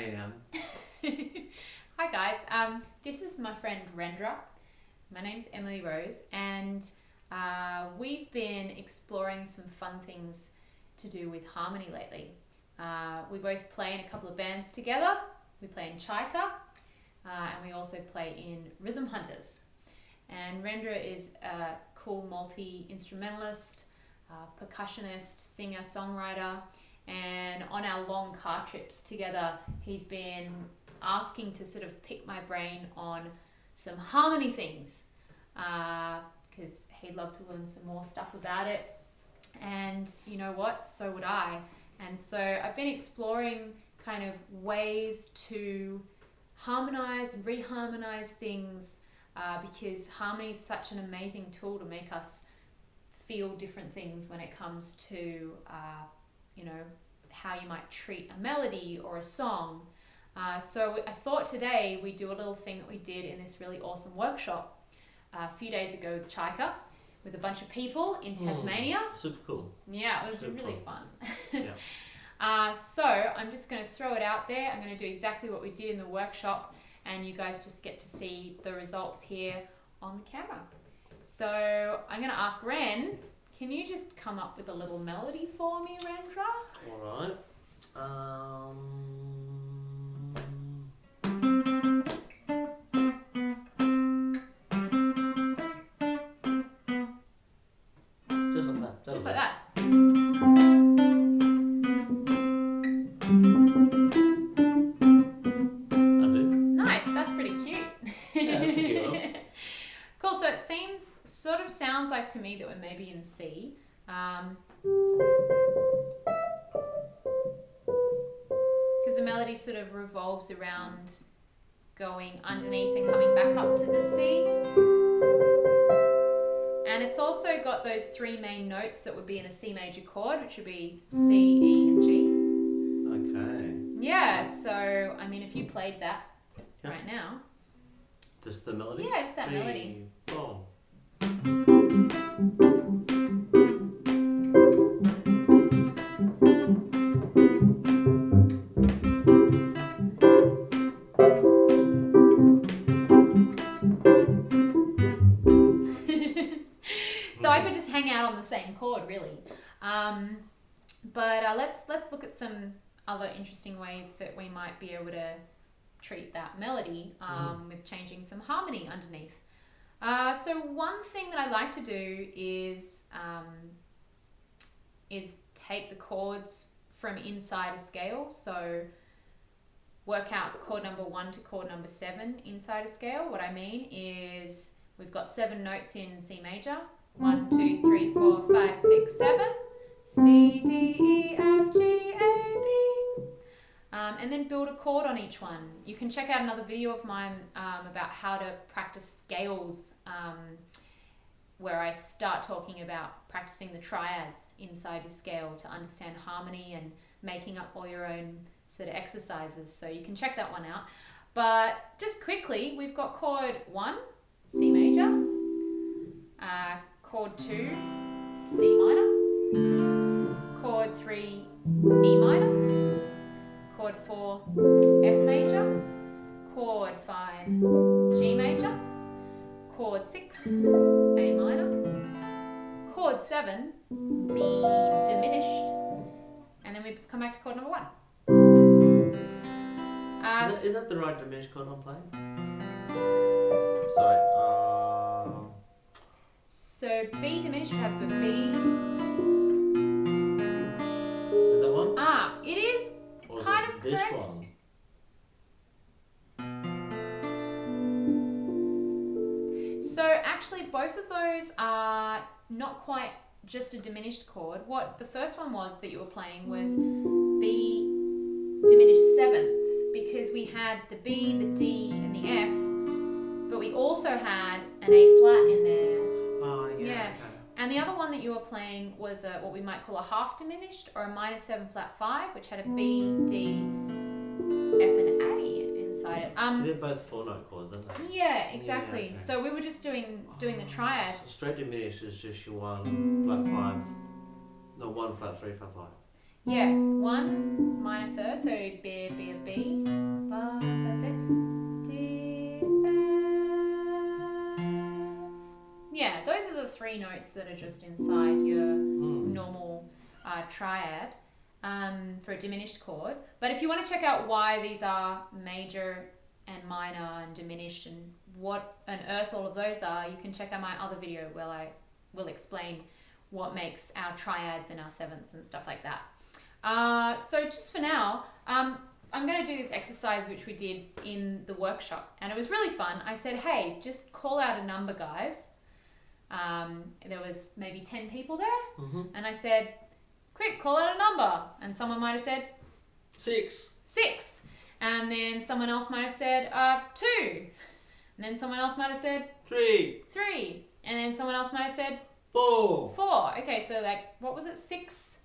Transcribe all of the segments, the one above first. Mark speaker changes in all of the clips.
Speaker 1: am.
Speaker 2: Hi guys, this is my friend Rendra. My name's Emily Rose, and we've been exploring some fun things to do with harmony lately. We both play in a couple of bands together. We play in Chaika, and we also play in Rhythm Hunters. And Rendra is a cool multi-instrumentalist, percussionist, singer, songwriter, and on our long car trips together, he's been asking to sort of pick my brain on some harmony things, because he'd love to learn some more stuff about it. And you know what? So would I. And so I've been exploring kind of ways to harmonize and reharmonize things, because harmony is such an amazing tool to make us feel different things when it comes to, how you might treat a melody or a song. So I thought today we'd do a little thing that we did in this really awesome workshop a few days ago with Chaika, with a bunch of people in Tasmania.
Speaker 1: Super cool.
Speaker 2: Yeah, it was
Speaker 1: Super
Speaker 2: really
Speaker 1: cool.
Speaker 2: fun.
Speaker 1: Yeah.
Speaker 2: So I'm just going to throw it out there. I'm going to do exactly what we did in the workshop, and you guys just get to see the results here on the camera. So I'm going to ask Ren, can you just come up with a little melody for me, Rendra?
Speaker 1: All right. Just like that.
Speaker 2: Just like that.
Speaker 1: Undo.
Speaker 2: Nice, that's pretty cute.
Speaker 1: Yeah, that's a cute one.
Speaker 2: Cool, so it sort of sounds like to me that we're maybe in C. Because the melody sort of revolves around going underneath and coming back up to the C. And it's also got those three main notes that would be in a C major chord, which would be C, E, and G.
Speaker 1: Okay.
Speaker 2: Yeah, so, I mean, if you played that right now.
Speaker 1: Just the melody?
Speaker 2: Yeah, just that melody.
Speaker 1: 3, 4.
Speaker 2: So I could just hang out on the same chord, really. But let's look at some other interesting ways that we might be able to treat that melody with changing some harmony underneath. So one thing that I like to do is take the chords from inside a scale. So work out chord number 1 to chord number 7 inside a scale. What I mean is we've got 7 notes in C major. 1, 2, 3, 4, 5, 6, 7. C, D, E, F, G, A, B. And then build a chord on each one. You can check out another video of mine about how to practice scales, where I start talking about practicing the triads inside your scale to understand harmony and making up all your own sort of exercises. So you can check that one out. But just quickly, we've got chord 1, C major, chord 2, D minor, chord 3, E minor, chord 4, F major, chord 5, G major, chord 6, A minor, chord 7, B diminished, and then we come back to chord number 1.
Speaker 1: Is that the right diminished chord I'm playing? Sorry.
Speaker 2: So B diminished, we have the B.
Speaker 1: Is it that one?
Speaker 2: It is
Speaker 1: Or
Speaker 2: kind
Speaker 1: is it
Speaker 2: of
Speaker 1: this
Speaker 2: correct.
Speaker 1: one?
Speaker 2: So actually both of those are not quite just a diminished chord. What the first one was that you were playing was B diminished 7th, because we had the B, the D, and the F, but we also had an A flat in there.
Speaker 1: Oh, yeah.
Speaker 2: Yeah.
Speaker 1: Okay.
Speaker 2: And the other one that you were playing was what we might call a half diminished, or a minor 7 flat 5, which had a B, D, F, and A inside it.
Speaker 1: So they're both 4-note chords, aren't they?
Speaker 2: Yeah, exactly.
Speaker 1: Yeah, okay.
Speaker 2: So we were just doing the
Speaker 1: So
Speaker 2: triads.
Speaker 1: straight diminished is just your 1 flat 5. No, 1 flat 3 flat 5.
Speaker 2: Yeah, 1 minor third, so B, B, B, notes that are just inside your normal triad for a diminished chord. But if you want to check out why these are major and minor and diminished and what on earth all of those are, you can check out my other video where I will explain what makes our triads and our sevenths and stuff like that. So just for now, I'm going to do this exercise which we did in the workshop, and it was really fun. I said, hey, just call out a number, guys. There was maybe 10 people there, and I said, quick, call out a number. And someone might have said
Speaker 1: 6.
Speaker 2: 6. And then someone else might have said 2. And then someone else might have said
Speaker 1: 3.
Speaker 2: 3. And then someone else might have said
Speaker 1: 4.
Speaker 2: 4. Okay, so like, what was it? 6?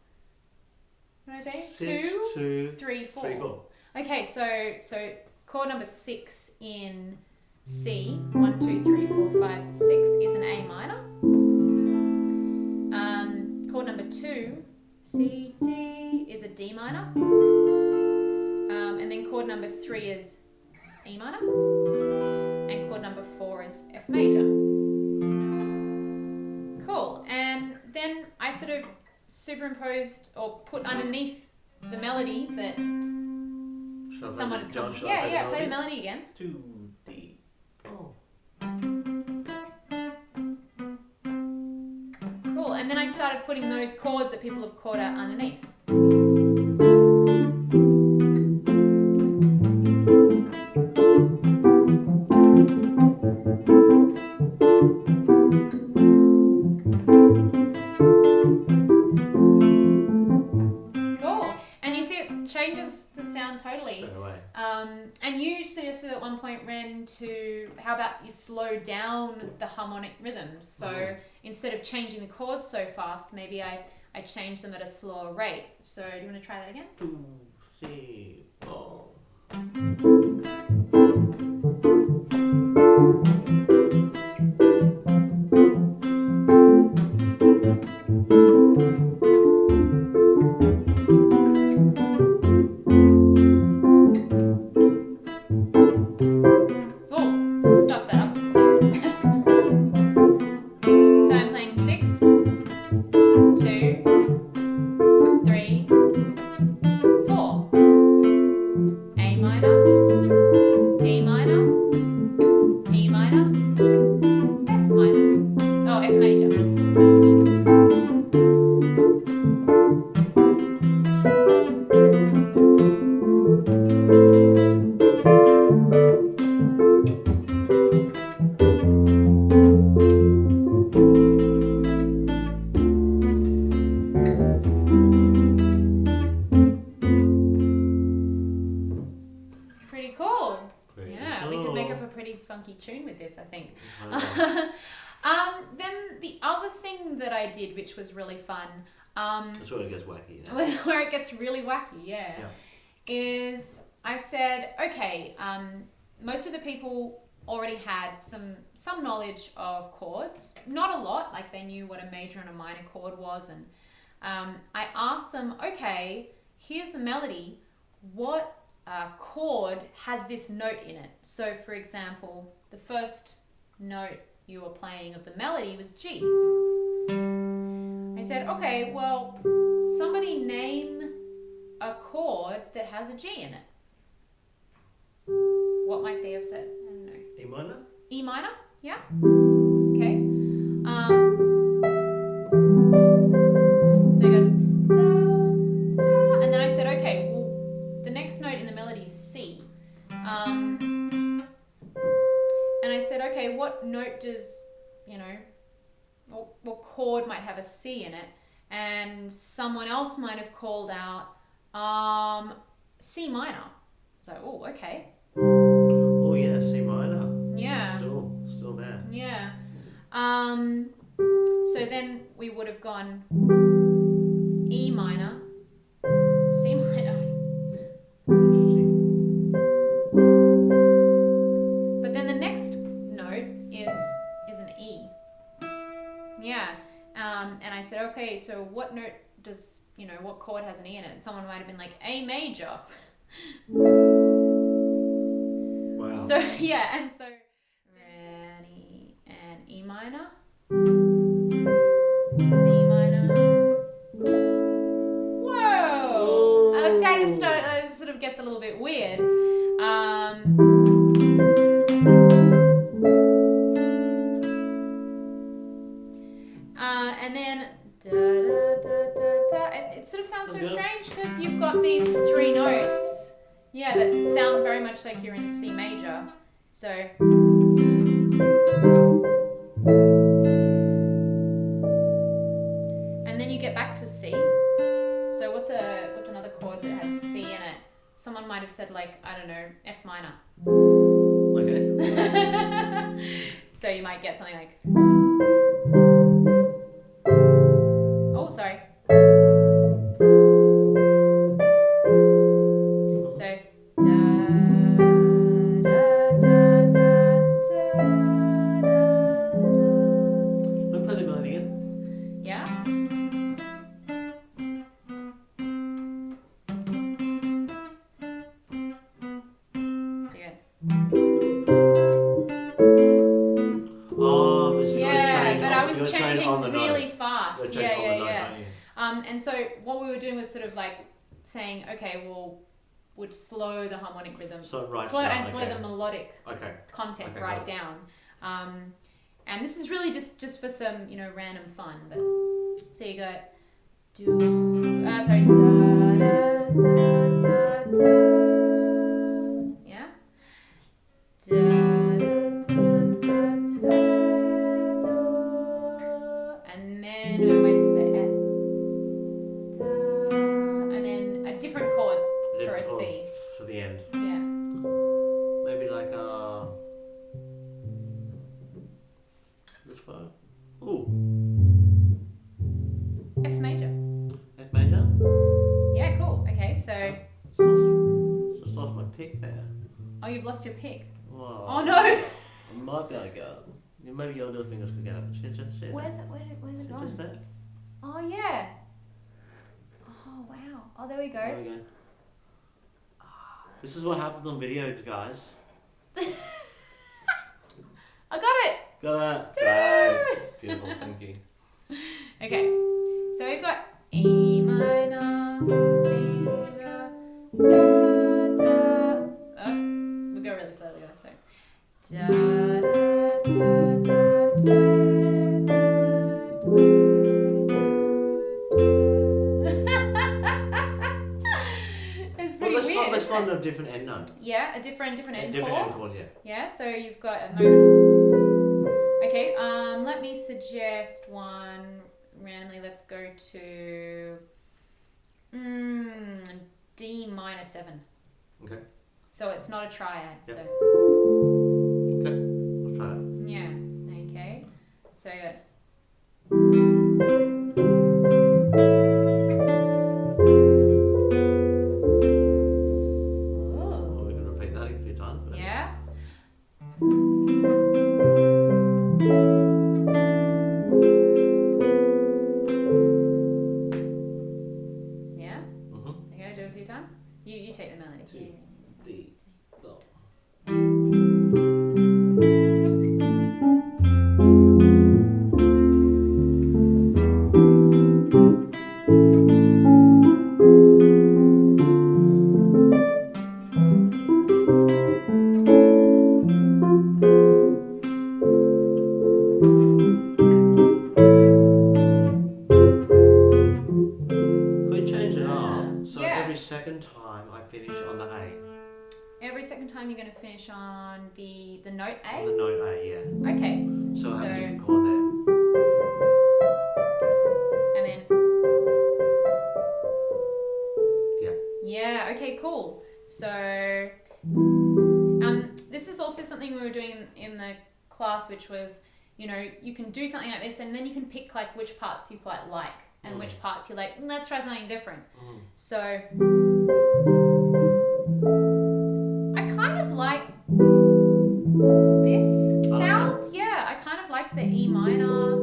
Speaker 2: What did I say? 2, 3, 4.
Speaker 1: 3, 4.
Speaker 2: Okay, so chord number 6 in C, 1, 2, 3, 4, 5, 6 is an A minor. Chord number 2, C, D, is a D minor. And then chord number 3 is E minor. And chord number 4 is F major. Cool. And then I sort of superimposed or put underneath the melody that someone
Speaker 1: Josh,
Speaker 2: play the melody again.
Speaker 1: 2, 3, 4.
Speaker 2: Cool. And then I started putting those chords that people have called out underneath. Changes the sound totally.
Speaker 1: Straight away.
Speaker 2: And you suggested at one point, Ren, to how about you slow down the harmonic rhythms? So instead of changing the chords so fast, maybe I change them at a slower rate. So do you want to try that again?
Speaker 1: 2, 3, 4. Funky tune with this, I think. Then the other thing that I did, which was really fun, that's where it gets wacky.
Speaker 2: Where it gets really wacky, is I said, okay, most of the people already had some knowledge of chords, not a lot, like they knew what a major and a minor chord was, and I asked them, okay, here's the melody, what chord has this note in it? So for example, the first note you were playing of the melody was G. I said, okay, well, somebody name a chord that has a G in it. What might they have said? I don't know.
Speaker 1: E minor?
Speaker 2: E minor? Yeah. Okay. So you go da, da, and then I said, okay, well, the next note in the melody is C. And I said, okay, what note does, what chord might have a C in it? And someone else might have called out C minor. So, oh, okay.
Speaker 1: Oh yeah, C minor.
Speaker 2: Yeah.
Speaker 1: Still there.
Speaker 2: Yeah. So then we would have gone E minor, C minor.
Speaker 1: Interesting.
Speaker 2: But then the next note is an E. Yeah. And I said, okay, so what note does, what chord has an E in it? And someone might have been like, A major.
Speaker 1: Wow.
Speaker 2: So, yeah, and so, and E minor. it sort of gets a little bit weird. And then da, da, da, da, da. It sort of sounds so strange because you've got these 3 notes. Yeah, that sound very much like you're in C major. So. And then you get back to C. So what's another chord that has C in it? Someone might have said like, I don't know, F minor.
Speaker 1: Okay.
Speaker 2: So you might get something like, oh, sorry. So, da, da, da, da, da, da.
Speaker 1: Let me play the melody again.
Speaker 2: Yeah? So good.
Speaker 1: Oh, so
Speaker 2: Yeah, but I was
Speaker 1: you're
Speaker 2: changing
Speaker 1: on the
Speaker 2: really
Speaker 1: note.
Speaker 2: fast.
Speaker 1: You're changing on the note,
Speaker 2: Yeah.
Speaker 1: aren't you?
Speaker 2: And so what we were doing was sort of like saying, okay, well, would slow the harmonic rhythm,
Speaker 1: So right
Speaker 2: slow
Speaker 1: down,
Speaker 2: slow
Speaker 1: okay.
Speaker 2: the melodic
Speaker 1: Okay.
Speaker 2: content
Speaker 1: Okay,
Speaker 2: right
Speaker 1: got it.
Speaker 2: down. And this is really just for some, random fun. But so you go do, sorry, da da da da da, yeah, da da da da da, and then we went to the F, da, and then a different chord for a C.
Speaker 1: For the end.
Speaker 2: Yeah.
Speaker 1: Maybe like which one? Ooh,
Speaker 2: F major.
Speaker 1: F major.
Speaker 2: Yeah, cool. Okay, so
Speaker 1: Just lost my pick there.
Speaker 2: oh, you've lost your pick.
Speaker 1: Whoa.
Speaker 2: Oh no.
Speaker 1: I might be able to go. Maybe your little fingers could get up. Just sit.
Speaker 2: Where's it going?
Speaker 1: Just there.
Speaker 2: Oh yeah. Oh wow. Oh, there we go.
Speaker 1: There we go. This is what happens on video, guys.
Speaker 2: I got it.
Speaker 1: Got it. Great. Beautiful. Thank you.
Speaker 2: Okay. So we've got E minor, C, da, da. Oh, we'll go really slowly though. So da da da da da da It's pretty weird.
Speaker 1: Let's
Speaker 2: isn't
Speaker 1: find
Speaker 2: it?
Speaker 1: a different end note.
Speaker 2: Yeah, a different
Speaker 1: A
Speaker 2: end
Speaker 1: different
Speaker 2: chord.
Speaker 1: end chord, yeah.
Speaker 2: Yeah, so you've got a moment. Okay, let me suggest one randomly. Let's go to D minor 7.
Speaker 1: Okay.
Speaker 2: So it's not a triad.
Speaker 1: Yep.
Speaker 2: So
Speaker 1: Okay. Let's try that.
Speaker 2: yeah. Okay. So good.
Speaker 1: Oh, we can repeat that a few times. But
Speaker 2: Yeah. Yeah. Okay, do it a few times. You take the melody.
Speaker 1: Two.
Speaker 2: Yeah.
Speaker 1: D. Well. Could we change it up? So
Speaker 2: Yeah.
Speaker 1: every second time I finish on the A.
Speaker 2: Every second time you're going to finish on the note A.
Speaker 1: On the note A, yeah.
Speaker 2: Okay.
Speaker 1: So I have a
Speaker 2: So-
Speaker 1: different chord there.
Speaker 2: And then
Speaker 1: Yeah.
Speaker 2: yeah, okay, cool. So this is also something we were doing in the class, which was, you can do something like this and then you can pick like which parts you quite like and which parts you're like, let's try something different. So I kind of like this sound. Yeah, I kind of like the E minor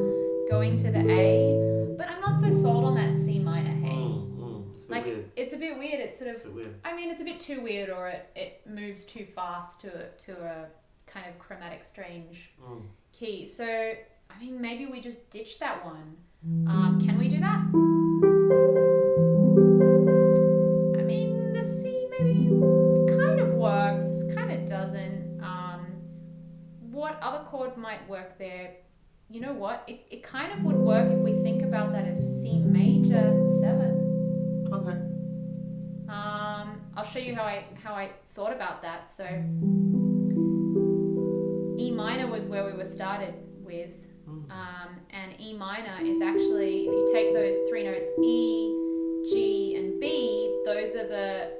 Speaker 2: going to the A, but I'm not so sold on that C minor. Hey,
Speaker 1: It's a bit
Speaker 2: like
Speaker 1: weird.
Speaker 2: it's a bit weird. It's sort of,
Speaker 1: It's a bit weird.
Speaker 2: I mean, it's a bit too weird, or it moves too fast to a kind of chromatic strange key. So I mean, maybe we just ditch that one. Can we do that? I mean, the might work there. You know what? It kind of would work if we think about that as C major 7.
Speaker 1: Okay.
Speaker 2: I'll show you how I thought about that. So E minor was where we were started with, and E minor is actually, if you take those 3 notes E, G, and B, those are the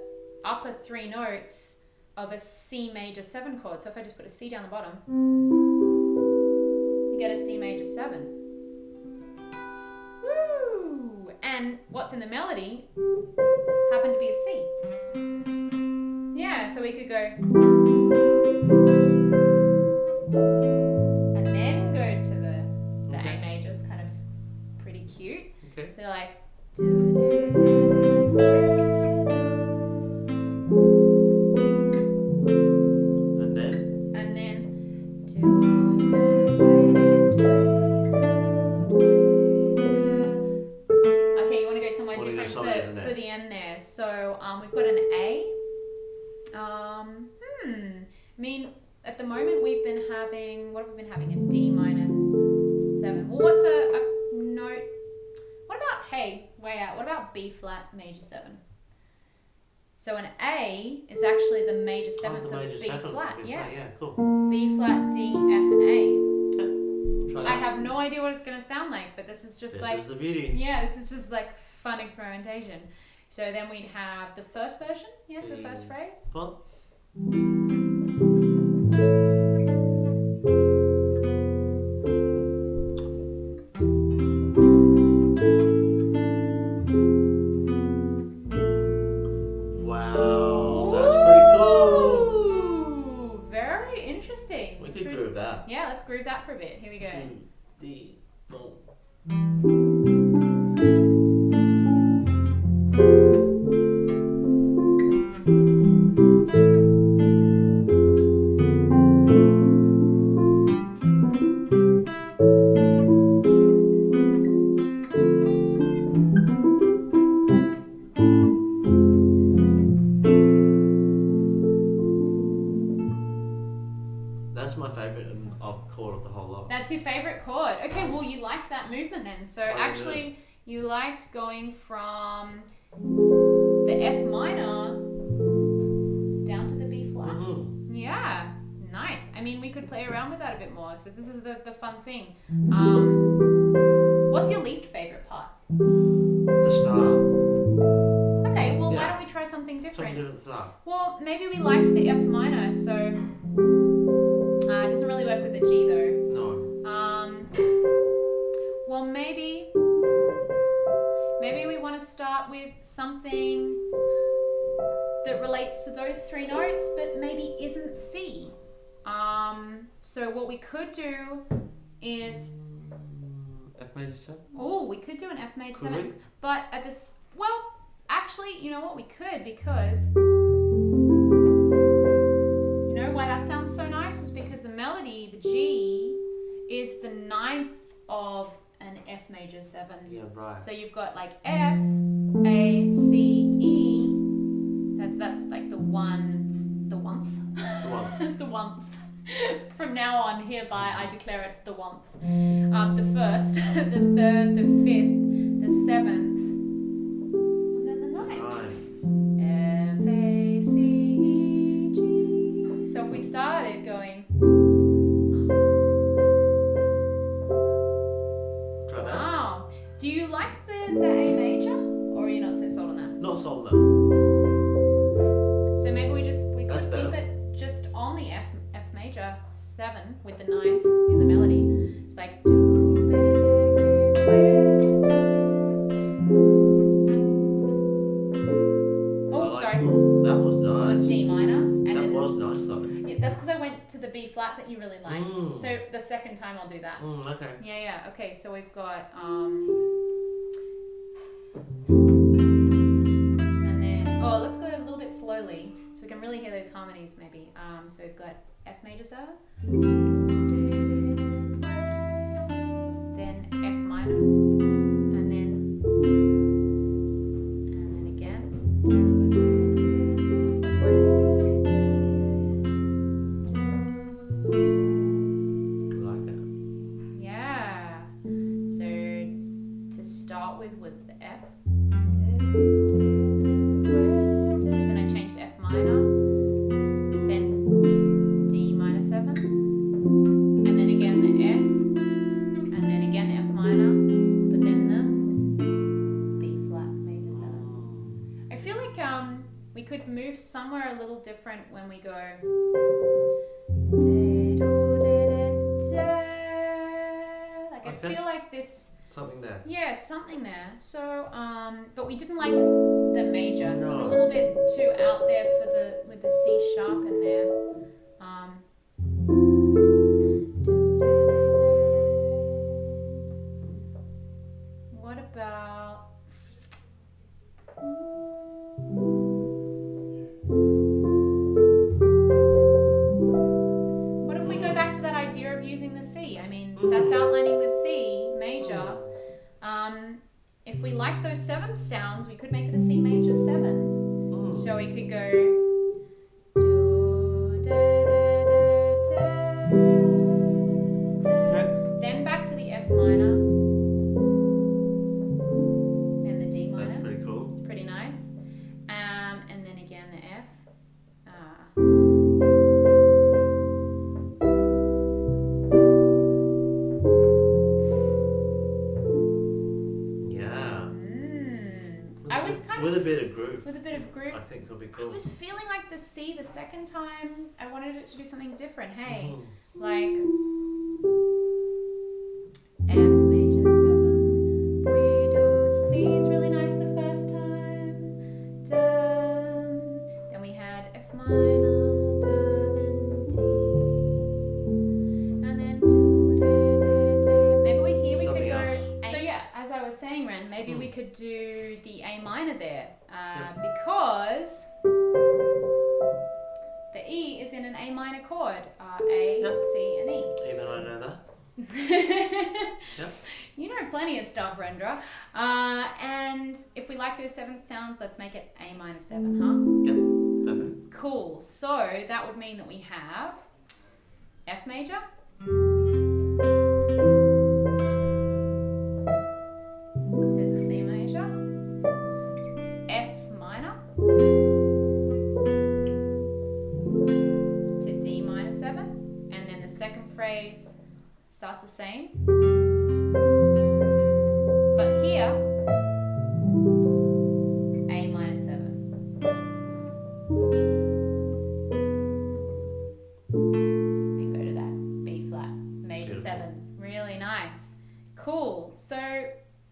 Speaker 2: upper 3 notes of a C major 7 chord. So if I just put a C down the bottom, you get a C major 7. Woo! And what's in the melody happened to be a C. Yeah, so we could go and then go to the A major. It's kind of pretty cute.
Speaker 1: Okay.
Speaker 2: So like
Speaker 1: And then
Speaker 2: okay, you want to go somewhere
Speaker 1: What do you
Speaker 2: different
Speaker 1: go somewhere
Speaker 2: for the end there. So we've got an A. I mean, at the moment we've been having, what have we been having? A D minor 7. Well, what's a note? What about, hey, way out, what about B flat major 7? So an A is actually the major 7th of B flat. Yeah.
Speaker 1: Yeah, cool.
Speaker 2: B flat, D, F, and A.
Speaker 1: Try that.
Speaker 2: I have no idea what it's going to sound like, but this is just
Speaker 1: This
Speaker 2: like,
Speaker 1: is the beauty.
Speaker 2: yeah, this is just like fun experimentation. So then we'd have the first version, yes, the first phrase.
Speaker 1: Fun. Wow, that's pretty cool.
Speaker 2: Ooh, very interesting.
Speaker 1: We could groove that.
Speaker 2: Yeah, let's groove that for a bit. Here we go.
Speaker 1: D, boom. That's my favourite chord of the whole lot.
Speaker 2: That's your favorite chord. Okay, well, you liked that movement then. So
Speaker 1: I
Speaker 2: actually, you liked going from the F minor down to the B flat.
Speaker 1: Mm-hmm.
Speaker 2: Yeah, nice. I mean, we could play around with that a bit more. So this is the fun thing. What's your least favorite part?
Speaker 1: The start.
Speaker 2: Okay, well, why
Speaker 1: Yeah.
Speaker 2: don't we try something different?
Speaker 1: Something different start.
Speaker 2: Well, maybe we liked the F minor, so it doesn't really work with the G though.
Speaker 1: No.
Speaker 2: Well, maybe we want to start with something that relates to those 3 notes, but maybe isn't C. So what we could do is,
Speaker 1: F major 7?
Speaker 2: oh, we could do an F major
Speaker 1: Could
Speaker 2: 7,
Speaker 1: we?
Speaker 2: but at this, well, actually, you know what, we could, because you know why that sounds so nice is because the melody, the G, is the 9th of an F major 7.
Speaker 1: Yeah, right.
Speaker 2: So you've got like F, A, C, E. That's like the one.
Speaker 1: The one.
Speaker 2: The one. From now on, hereby I declare it the one. The first, the third, the 5th, the 7th, and then the 9th.
Speaker 1: Nine.
Speaker 2: F, A, C, E, G. So if we started going,
Speaker 1: Try that.
Speaker 2: wow, do you like the A major, or are you not so sold on that?
Speaker 1: Not sold that.
Speaker 2: So maybe we
Speaker 1: That's
Speaker 2: could keep
Speaker 1: better.
Speaker 2: it just on the F major 7 with the 9th in the melody. It's like oh, sorry.
Speaker 1: That was
Speaker 2: It
Speaker 1: nice.
Speaker 2: was D minor, and
Speaker 1: That
Speaker 2: then
Speaker 1: was nice though.
Speaker 2: yeah, that's because I went to the B flat that you really liked.
Speaker 1: Mm.
Speaker 2: So the second time I'll do that.
Speaker 1: Okay.
Speaker 2: Yeah. Okay, so we've got and then let's go a little bit slowly so we can really hear those harmonies maybe. So we've got F major 7, then F minor, and then again.
Speaker 1: I like it.
Speaker 2: could move somewhere a little different when we go. Like I feel like this.
Speaker 1: Something there.
Speaker 2: Yeah, something there. So, but we didn't like the major. It was a little bit too out there for with the C sharp in there. What about? What if we go back to that idea of using the C? I mean, that's outlining the C major. If we like those seventh sounds, we could make it a C major 7. So we could go then back to the F minor, then the D minor.
Speaker 1: That's pretty cool.
Speaker 2: It's pretty nice. And then again the F.
Speaker 1: With a bit of groove.
Speaker 2: With a bit of groove.
Speaker 1: I think it'll be cool.
Speaker 2: I was feeling like the C the second time. I wanted it to do something different. Hey, like F major 7. We do C is really nice the first time. Dun. Then we had F minor. Dun, then D. And then do, da, da, da. Maybe we
Speaker 1: Something
Speaker 2: could go.
Speaker 1: else.
Speaker 2: So yeah, as I was saying, Ren, maybe we could do the A minor there. Because the E is in an A minor chord. A, C, and E.
Speaker 1: Even I know that. Yep.
Speaker 2: You know plenty of stuff, Rendra. And if we like those seventh sounds, let's make it A minor 7, huh?
Speaker 1: Yep. Perfect.
Speaker 2: Cool. So that would mean that we have F major. There's a C major. F minor to D minor 7, and then the second phrase starts the same, but here A minor 7. And go to that B flat major 7. Really nice. Cool. So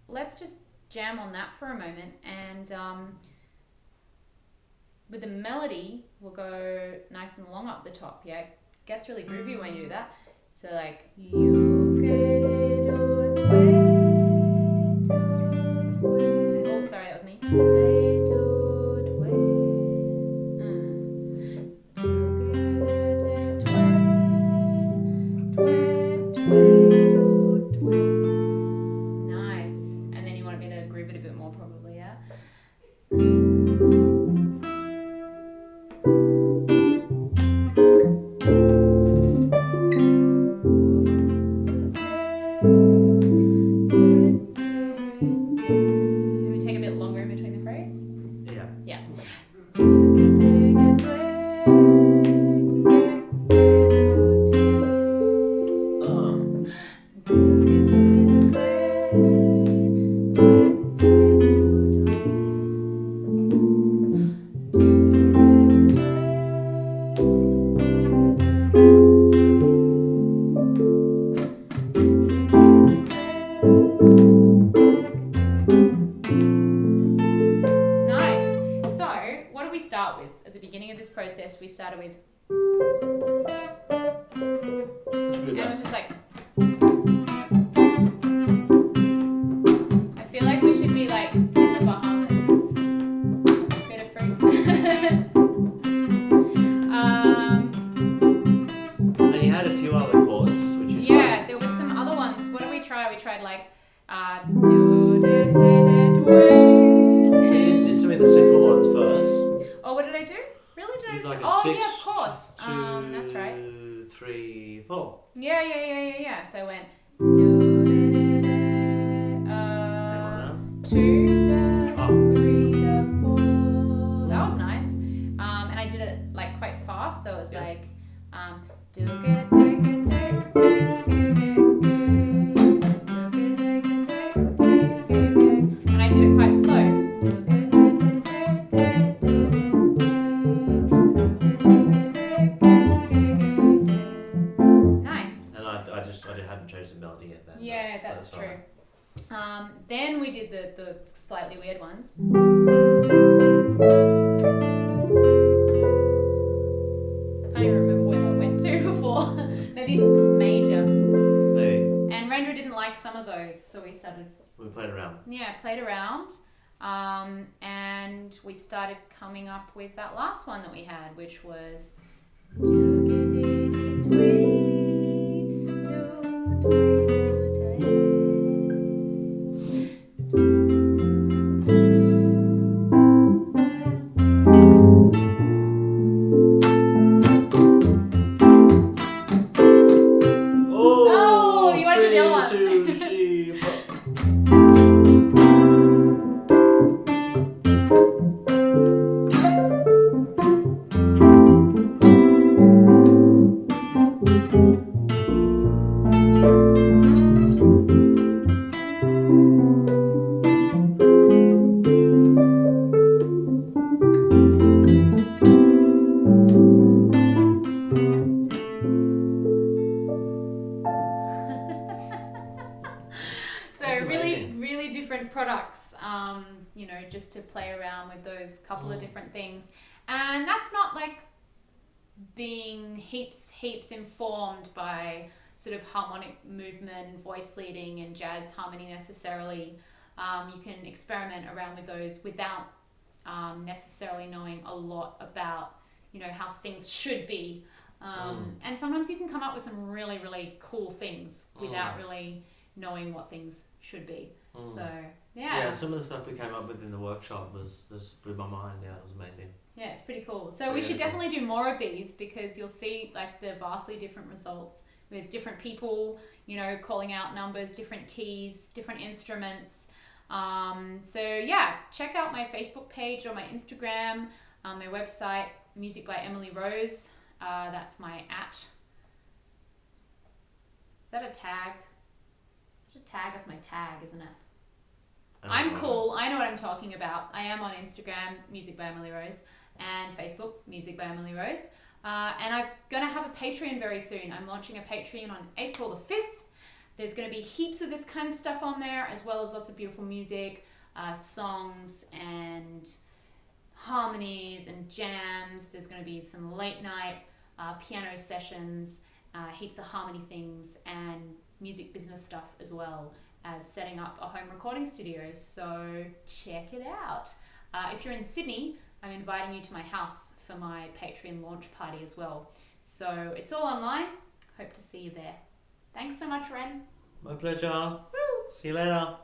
Speaker 2: let's just jam on that for a moment, and with the melody we'll go nice and long up the top. Yeah, it gets really groovy when you do that. So like you get it. Oh, sorry, that was me. Nice. And then you want me to groove it a bit more, probably, yeah? Can we take a bit longer in between the phrase?
Speaker 1: Yeah.
Speaker 2: Yeah. Nice. So, what do we start with? At the beginning of this process, we started with, and it was just like, I feel like we should be like in the Bahamas. Bit of fruit.
Speaker 1: And you had a few other chords, which is
Speaker 2: Yeah, there was some other ones. What did we try? We tried like do da da da
Speaker 1: You did some of the simple ones first.
Speaker 2: Oh, what did I do? Really? Did I
Speaker 1: You
Speaker 2: do
Speaker 1: did like
Speaker 2: some-
Speaker 1: a
Speaker 2: Oh
Speaker 1: 6,
Speaker 2: yeah, of course.
Speaker 1: 2,
Speaker 2: That's right.
Speaker 1: 3, 4.
Speaker 2: Yeah. So I went do da da da 2 da 3 da 4. That was nice. And I did it like quite fast, so it was like do ga da ga da da and I did it quite slow. Then we did the slightly weird ones. I can't even remember where that went to before. Maybe major.
Speaker 1: Maybe.
Speaker 2: And Rendra didn't like some of those, so we
Speaker 1: played around.
Speaker 2: Yeah, played around. And we started coming up with that last one that we had, which was
Speaker 1: Oh,
Speaker 2: you wanted the other one.
Speaker 1: 3, 2, 3, 4.
Speaker 2: So
Speaker 1: That's
Speaker 2: really,
Speaker 1: amazing.
Speaker 2: really different products, you know, just to play around with those couple of different things. And that's not like being heaps informed by sort of harmonic movement and voice leading and jazz harmony necessarily. You can experiment around with those without necessarily knowing a lot about, you know, how things should be. And sometimes you can come up with some really, really cool things without really knowing what things should be. So
Speaker 1: Yeah, some of the stuff we came up with in the workshop was blew my mind. Yeah, it was amazing.
Speaker 2: Yeah, it's pretty cool. So we should definitely do more of these, because you'll see like the vastly different results with different people, you know, calling out numbers, different keys, different instruments. So yeah, check out my Facebook page or my Instagram, my website, Music by Emily Rose. That's my @ Is that a tag? Is it a tag? That's my tag, isn't it? I'm cool. I know what I'm talking about. I am on Instagram, Music by Emily Rose, and Facebook, Music by Emily Rose. And I'm going to have a Patreon very soon. I'm launching a Patreon on April the 5th. There's going to be heaps of this kind of stuff on there, as well as lots of beautiful music, songs, and harmonies and jams. There's going to be some late night piano sessions, heaps of harmony things, and music business stuff as well as setting up a home recording studio. So check it out. If you're in Sydney, I'm inviting you to my house for my Patreon launch party as well. So it's all online. Hope to see you there. Thanks so much, Ren.
Speaker 1: My pleasure.
Speaker 2: Woo!
Speaker 1: See you later.